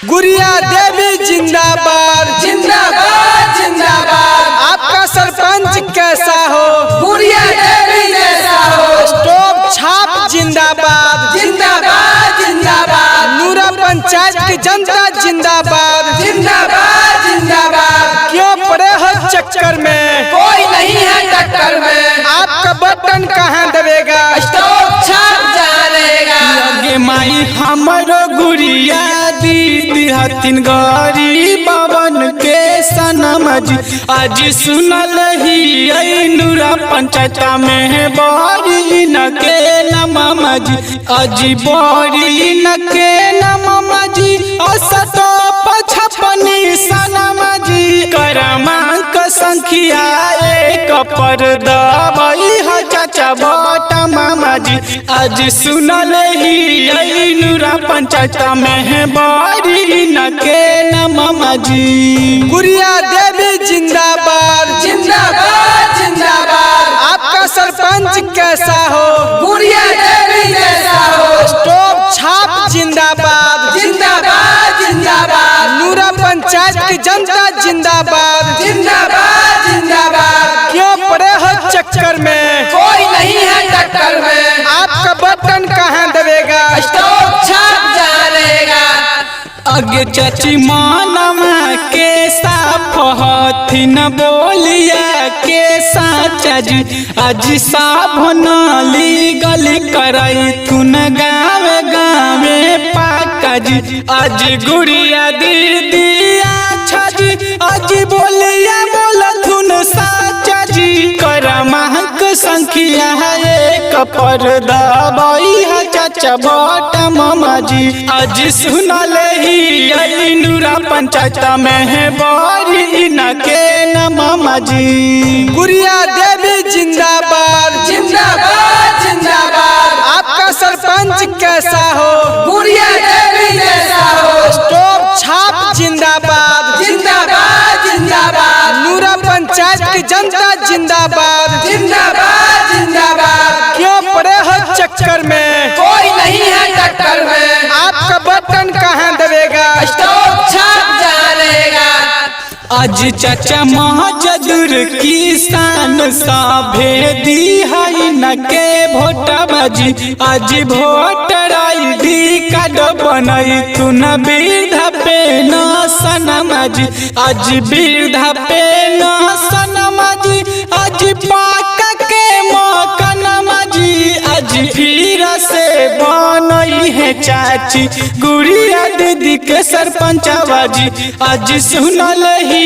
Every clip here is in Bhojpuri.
गुड़िया देवी जिंदाबाद जिंदाबाद जिंदाबाद। आपका सरपंच कैसा हो? गुड़िया देवी जैसा हो। स्टोव छाप जिंदाबाद जिंदाबाद जिंदाबाद। नूरा पंचायत की जनता जिंदाबाद जिंदाबाद जिंदाबाद। क्यों पड़े हो चक्कर में? कोई नहीं है टक्कर में। आपका बटन कहाँ दबेगा? स्टोव छाप जानेगा। लगे माई हमरो गुड़िया दीदी हथिन गरी पवन के सनम जी। आज सुनल ही नूरा पंचायत में बड़ी न के नम जी। आज बड़ी न के नम जी। असतो पछपनी सनम जी। क्रमांक संख्या एक पर दबई ह चाचा बटा मामा जी। आज सुनल ही नूरा पंचायत में बड़ी न के मामा जी। गुड़िया देवी जिंदाबाद जिंदाबाद जिंदाबाद। आपका सरपंच कैसा हो? गुड़िया देवी जैसा हो। स्टोव छाप जिंदाबाद जिंदाबाद जिंदाबाद। नूरा पंचायत की जनता जिंदाबाद जिंदाबाद जिंदाबाद। क्यों पड़े हो चक्कर में? कोई नहीं है टक्कर में। आपका बटन कहाँ दबेगा? स्टोव छाप जानेगा। आगे चाची मानवा के साफ हथिन बोलिया के साचा जी। आज साभनाली गली करई तुन गावे गावे पाका जी। आज गुड़िया दीदी अच्छा जी। आज बोलिया बोलथुन साचा जी। क्रमांक संख्या एक पर दबई ह चाचा बटा मामा जी। आज सुनल ही नूरा पंचायत में बड़ी न के मामा जी। गुड़िया देवी जिंदाबाद जिंदाबाद जिंदाबाद। आपका सरपंच कैसा हो? गुड़िया देवी जैसा हो। स्टोव छाप जिंदाबाद जिंदाबाद जिंदाबाद। नूरा पंचायत की जनता जिंदाबाद जिंदाबाद जिंदाबाद। क्यों पड़े हो चक्कर में? कोई नहीं है टक्कर में। आपका बटन कहाँ दबेगा? स्टोव छाप जानेगा। आज चाचा महाजदुर किसान साभे दी है न के भोटा बाजी। आज वोटर ID कार्ड बनई तुन वृद्धा पेन सनम जी। आज वृद्धा पेन सनम जी। आज पाका के मकनम जी। आज फिर से बनई है चाची गुड़िया दीदी के सरपंच बाजी। आज सुनल ही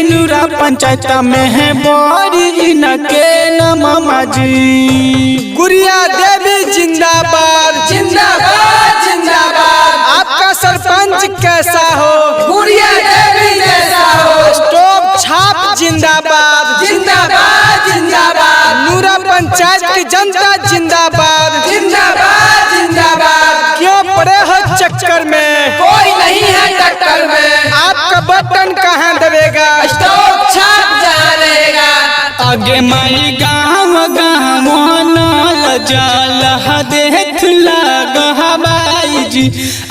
नूरा पंचायत में बड़ी न के मामा जी। गुड़िया देवी जिंदाबाद जिंदाबाद जिंदाबाद। आपका सरपंच कैसा हो? गुड़िया देवी जैसा हो। स्टोव छाप जिंदाबाद जिंदाबाद जिंदाबाद। नूरा पंचायत की जनता जिंदाबाद जिंदाबाद जिंदाबाद। क्यों पड़े हो चक्कर में? कोई नहीं है टक्कर में। आपका बटन कहाँ दबेगा? स्टोव छाप जानेगा। आगे माई गाँव गाँव नल जल देख लगबाई जी।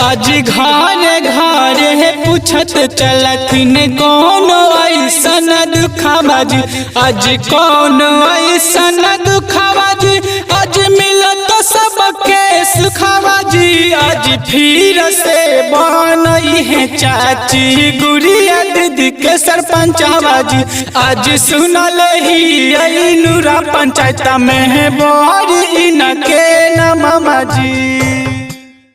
आज घरे घरे पूछत चलथिन कौन ऐसन दुखबा जी। आज कौन ऐसन दुखबा जी। आज मिलत सबके सुखबा जी। आज फिर से बनई है चाची गुड़िया दीदी के सरपंच बाजी। आज सुनल ही नूरा पंचायत में बड़ी न के मामा जी।